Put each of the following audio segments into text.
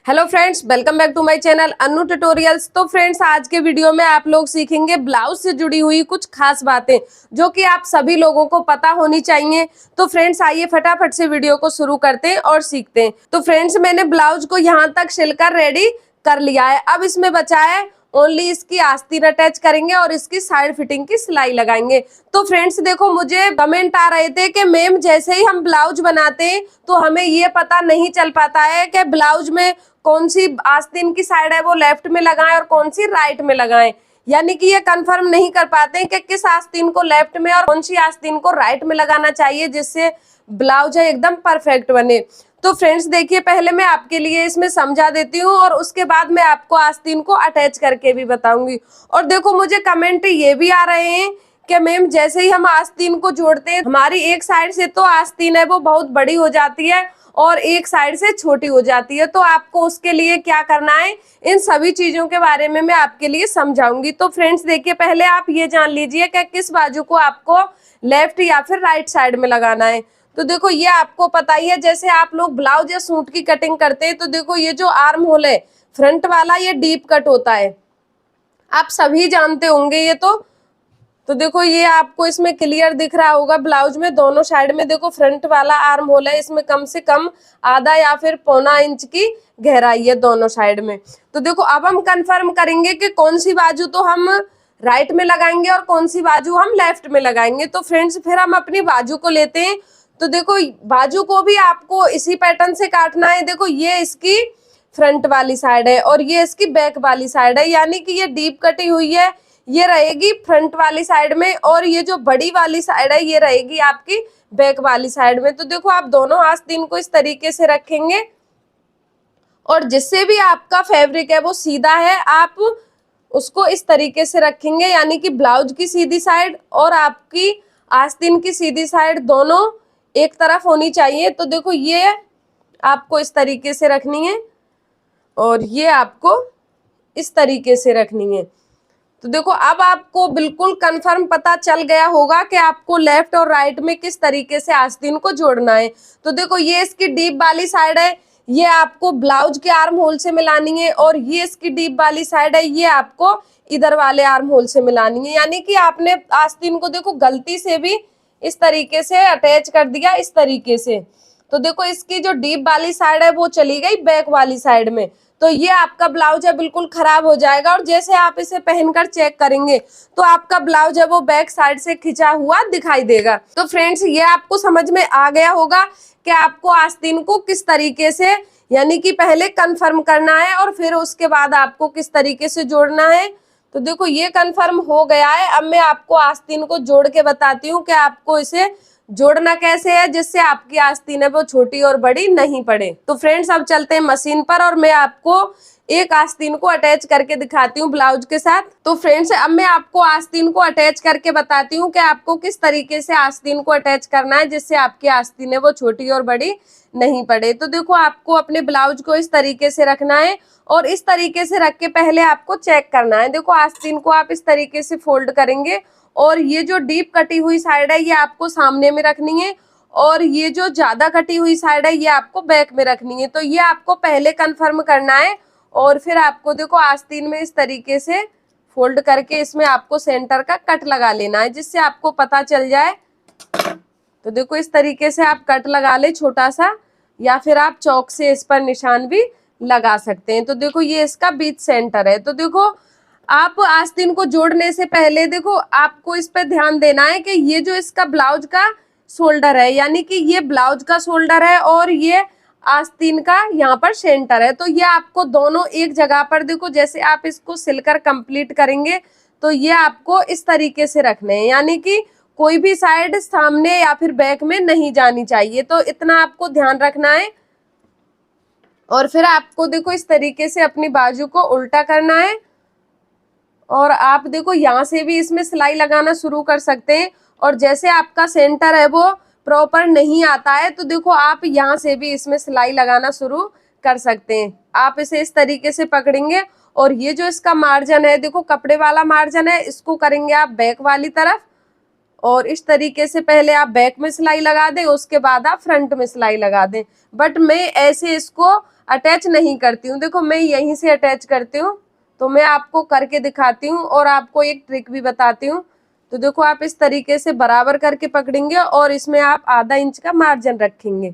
Hello friends, welcome back to my channel Annu tutorials. तो friends, आज के वीडियो में आप लोग सीखेंगे ब्लाउज से जुड़ी हुई कुछ खास बातें जो कि आप सभी लोगों को पता होनी चाहिए। तो फ्रेंड्स, आइए फटाफट से वीडियो को शुरू करते हैं और सीखते हैं। तो फ्रेंड्स, मैंने ब्लाउज को यहाँ तक सिलकर रेडी कर लिया है। अब इसमें बचा है ओनली इसकी आस्तीन अटैच करेंगे और इसकी साइड फिटिंग की सिलाई लगाएंगे। तो फ्रेंड्स देखो, मुझे कमेंट आ रहे थे कि मैम जैसे ही हम ब्लाउज बनाते हैं तो हमें ये पता नहीं चल पाता है कि ब्लाउज में कौन सी आस्तीन की साइड है वो लेफ्ट में लगाएं और कौन सी राइट में लगाएं। यानी कि ये कंफर्म नहीं कर पाते हैं कि किस आस्तीन को लेफ्ट में और कौन सी आस्तीन को राइट में लगाना चाहिए जिससे ब्लाउज है एकदम परफेक्ट बने। तो फ्रेंड्स देखिए, पहले मैं आपके लिए इसमें समझा देती हूँ और उसके बाद मैं आपको आस्तीन को अटैच करके भी बताऊंगी। और देखो, मुझे कमेंट ये भी आ रहे हैं कि मैम जैसे ही हम आस्तीन को जोड़ते हैं हमारी एक साइड से तो आस्तीन है वो बहुत बड़ी हो जाती है और एक साइड से छोटी हो जाती है। तो आपको उसके लिए क्या करना है, इन सभी चीजों के बारे में मैं आपके लिए समझाऊंगी। तो फ्रेंड्स देखिए, पहले आप ये जान लीजिए कि किस बाजू को आपको लेफ्ट या फिर राइट साइड में लगाना है। तो देखो, ये आपको पता ही है, जैसे आप लोग ब्लाउज या सूट की कटिंग करते हैं तो देखो ये जो आर्म होल है फ्रंट वाला, ये डीप कट होता है, आप सभी जानते होंगे ये। तो देखो, ये आपको इसमें क्लियर दिख रहा होगा। ब्लाउज में दोनों साइड में देखो फ्रंट वाला आर्म होल है, इसमें कम से कम आधा या फिर पौना इंच की गहराई है दोनों साइड में। तो देखो, अब हम कंफर्म करेंगे कि कौन सी बाजू तो हम राइट में लगाएंगे और कौन सी बाजू हम लेफ्ट में लगाएंगे। तो फ्रेंड्स, फिर हम अपनी बाजू को लेते हैं। तो देखो, बाजू को भी आपको इसी पैटर्न से काटना है। देखो, ये इसकी फ्रंट वाली साइड है और ये इसकी बैक वाली साइड है, यानी कि ये डीप कटी हुई है, ये रहेगी फ्रंट वाली साइड में और ये जो बड़ी वाली साइड है ये रहेगी आपकी बैक वाली साइड में। तो देखो, आप दोनों आस्तीन को इस तरीके से रखेंगे और जिससे भी आपका फैब्रिक है वो सीधा है, आप उसको इस तरीके से रखेंगे, यानी कि ब्लाउज की सीधी साइड और आपकी आस्तीन की सीधी साइड दोनों एक तरफ होनी चाहिए। तो देखो, ये आपको इस तरीके से रखनी है और ये आपको इस तरीके से रखनी है। तो देखो, अब आपको बिल्कुल कंफर्म पता चल गया होगा कि आपको लेफ्ट और राइट में किस तरीके से आस्तीन को जोड़ना है। तो देखो, ये इसकी डीप वाली साइड है, ये आपको ब्लाउज के आर्म होल से मिलानी है और ये इसकी डीप वाली साइड है, ये आपको इधर वाले आर्म होल से मिलानी है। यानी कि आपने आस्तीन को देखो गलती से भी इस तरीके से अटैच कर दिया, इस तरीके से। तो देखो, इसकी जो डीप वाली साइड है वो चली गई बैक वाली साइड में। तो ये आपका ब्लाउज है बिल्कुल खराब हो जाएगा और जैसे आप इसे पहनकर चेक करेंगे तो आपका ब्लाउज है वो बैक साइड से खिंचा हुआ दिखाई देगा। तो फ्रेंड्स, ये आपको समझ में आ गया होगा कि आपको आस्तीन को किस तरीके से, यानी कि पहले कंफर्म करना है और फिर उसके बाद आपको किस तरीके से जोड़ना है। तो देखो, ये कंफर्म हो गया है। अब मैं आपको आस्तीन को जोड़ के बताती हूँ कि आपको इसे जोड़ना कैसे है जिससे आपकी आस्तीन है वो छोटी और बड़ी नहीं पड़े। तो फ्रेंड्स, अब चलते हैं मशीन पर और मैं आपको एक आस्तीन को अटैच करके दिखाती हूँ ब्लाउज के साथ। तो फ्रेंड्स, अब मैं आपको आस्तीन को अटैच करके बताती हूँ कि आपको किस तरीके से आस्तीन को अटैच करना है जिससे आपकी आस्तीन है वो छोटी और बड़ी नहीं पड़े। तो देखो, आपको अपने ब्लाउज को इस तरीके से रखना है और इस तरीके से रख के पहले आपको चेक करना है। देखो, आस्तीन को आप इस तरीके से फोल्ड करेंगे और ये जो डीप कटी हुई साइड है ये आपको सामने में रखनी है और ये जो ज्यादा कटी हुई साइड है ये आपको बैक में रखनी है। तो ये आपको पहले कंफर्म करना है और फिर आपको देखो आस्तीन में इस तरीके से फोल्ड करके इसमें आपको सेंटर का कट लगा लेना है जिससे आपको पता चल जाए। तो देखो, इस तरीके से आप कट लगा ले छोटा सा, या फिर आप चौक से इस पर निशान भी लगा सकते हैं। तो देखो, ये इसका बीच सेंटर है। तो देखो, आप आस्तीन को जोड़ने से पहले देखो आपको इस पे ध्यान देना है कि ये जो इसका ब्लाउज का शोल्डर है, यानी कि ये ब्लाउज का शोल्डर है और ये आस्तीन का यहाँ पर सेंटर है। तो ये आपको दोनों एक जगह पर, देखो जैसे आप इसको सिलकर कंप्लीट करेंगे तो ये आपको इस तरीके से रखने हैं, यानी कि कोई भी साइड सामने या फिर बैक में नहीं जानी चाहिए। तो इतना आपको ध्यान रखना है और फिर आपको देखो इस तरीके से अपनी बाजू को उल्टा करना है और आप देखो यहाँ से भी इसमें सिलाई लगाना शुरू कर सकते हैं। और जैसे आपका सेंटर है वो प्रॉपर नहीं आता है तो देखो आप यहाँ से भी इसमें सिलाई लगाना शुरू कर सकते हैं। आप इसे इस तरीके से पकड़ेंगे और ये जो इसका मार्जिन है, देखो कपड़े वाला मार्जिन है, इसको करेंगे आप बैक वाली तरफ और इस तरीके से पहले आप बैक में सिलाई लगा दें, उसके बाद आप फ्रंट में सिलाई लगा दें। बट मैं ऐसे इसको अटैच नहीं करती हूँ, देखो मैं यहीं से अटैच करती हूँ। तो मैं आपको करके दिखाती हूँ और आपको एक ट्रिक भी बताती हूँ। तो देखो आप इस तरीके से बराबर करके पकड़ेंगे और इसमें आप आधा इंच का मार्जिन रखेंगे।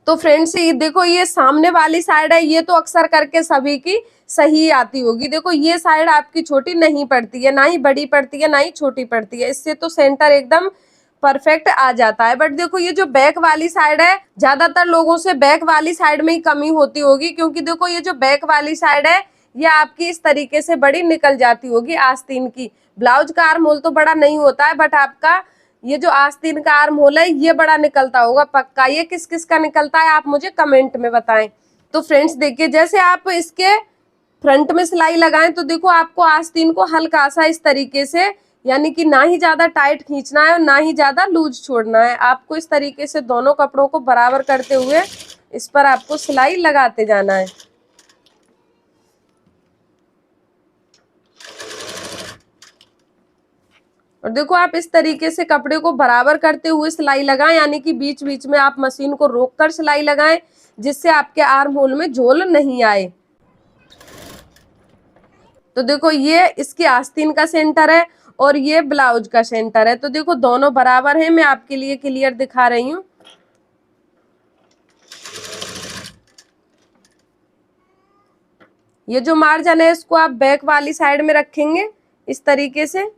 तो फ्रेंड्स ये देखो, ये सामने वाली साइड है, ये तो अक्सर करके सभी की सही आती होगी। देखो ये साइड आपकी छोटी नहीं पड़ती है, ना ही बड़ी पड़ती है, ना ही छोटी पड़ती है, इससे तो सेंटर एकदम परफेक्ट आ जाता है। बट देखो ये जो बैक वाली साइड है, ज्यादातर लोगों से बैक वाली साइड में ही कमी होती होगी, क्योंकि देखो ये जो बैक वाली साइड है ये आपकी इस तरीके से बड़ी निकल जाती होगी आस्तीन की। ब्लाउज का आर्म होल तो बड़ा नहीं होता है, बट आपका ये जो आस्तीन का आर्म होल है ये बड़ा निकलता होगा पक्का। ये किस किस का निकलता है आप मुझे कमेंट में बताएं। तो फ्रेंड्स देखिए, जैसे आप इसके फ्रंट में सिलाई लगाएं तो देखो आपको आस्तीन को हल्का सा इस तरीके से, यानी कि ना ही ज्यादा टाइट खींचना है और ना ही ज्यादा लूज छोड़ना है। आपको इस तरीके से दोनों कपड़ों को बराबर करते हुए इस पर आपको सिलाई लगाते जाना है। और देखो आप इस तरीके से कपड़े को बराबर करते हुए सिलाई लगाएं, यानी कि बीच बीच में आप मशीन को रोककर सिलाई लगाएं, जिससे आपके आर्म होल में झोल नहीं आए। तो देखो ये इसकी आस्तीन का सेंटर है और ये ब्लाउज का सेंटर है। तो देखो दोनों बराबर है, मैं आपके लिए क्लियर दिखा रही हूँ। ये जो मार्जिन है इसको आप बैक वाली साइड में रखेंगे इस तरीके से।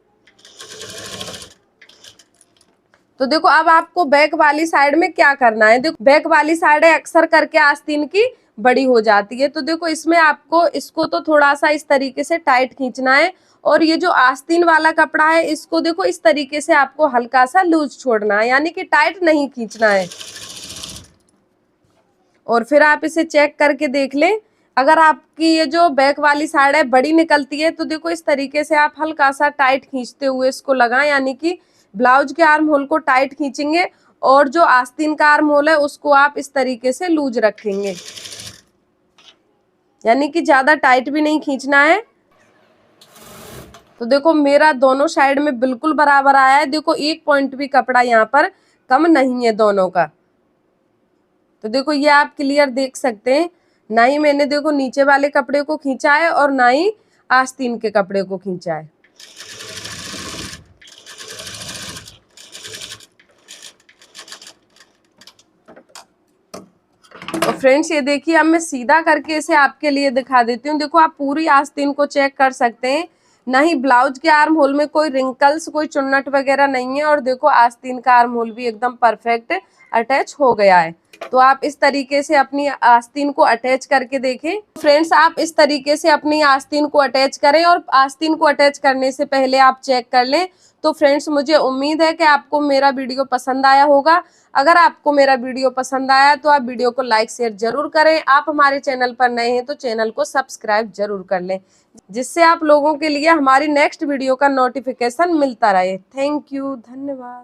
तो देखो अब आपको बैक वाली साइड में क्या करना है, देखो बैक वाली साइड है अक्सर करके आस्तीन की बड़ी हो जाती है। तो देखो इसमें आपको इसको तो थोड़ा सा इस तरीके से टाइट खींचना है और ये जो आस्तीन वाला कपड़ा है इसको देखो इस तरीके से आपको हल्का सा लूज छोड़ना है, यानी कि टाइट नहीं खींचना है। और फिर आप इसे चेक करके देख लें, अगर आपकी ये जो बैक वाली साइड है बड़ी निकलती है तो देखो इस तरीके से आप हल्का सा टाइट खींचते हुए इसको लगाएं, यानी कि ब्लाउज के आर्म होल को टाइट खींचेंगे और जो आस्तीन का आर्म होल है उसको आप इस तरीके से लूज रखेंगे, यानी कि ज्यादा टाइट भी नहीं खींचना है। तो देखो मेरा दोनों साइड में बिल्कुल बराबर आया है, देखो एक पॉइंट भी कपड़ा यहाँ पर कम नहीं है दोनों का। तो देखो ये आप क्लियर देख सकते हैं, ना ही मैंने देखो नीचे वाले कपड़े को खींचा है और ना ही आस्तीन के कपड़े को खींचा है। तो फ्रेंड्स ये देखिए, अब मैं सीधा करके इसे आपके लिए दिखा देती हूँ। देखो आप पूरी आस्तीन को चेक कर सकते हैं, ना ही ब्लाउज के आर्म होल में कोई रिंकल्स कोई चुन्नट वगैरह नहीं है और देखो आस्तीन का आर्म होल भी एकदम परफेक्ट अटैच हो गया है। तो आप इस तरीके से अपनी आस्तीन को अटैच करके देखें। फ्रेंड्स आप इस तरीके से अपनी आस्तीन को अटैच करें और आस्तीन को अटैच करने से पहले आप चेक कर लें। तो फ्रेंड्स मुझे उम्मीद है कि आपको मेरा वीडियो पसंद आया होगा। अगर आपको मेरा वीडियो पसंद आया तो आप वीडियो को लाइक शेयर जरूर करें। आप हमारे चैनल पर नए हैं तो चैनल को सब्सक्राइब जरूर कर लें, जिससे आप लोगों के लिए हमारी नेक्स्ट वीडियो का नोटिफिकेशन मिलता रहे। थैंक यू, धन्यवाद।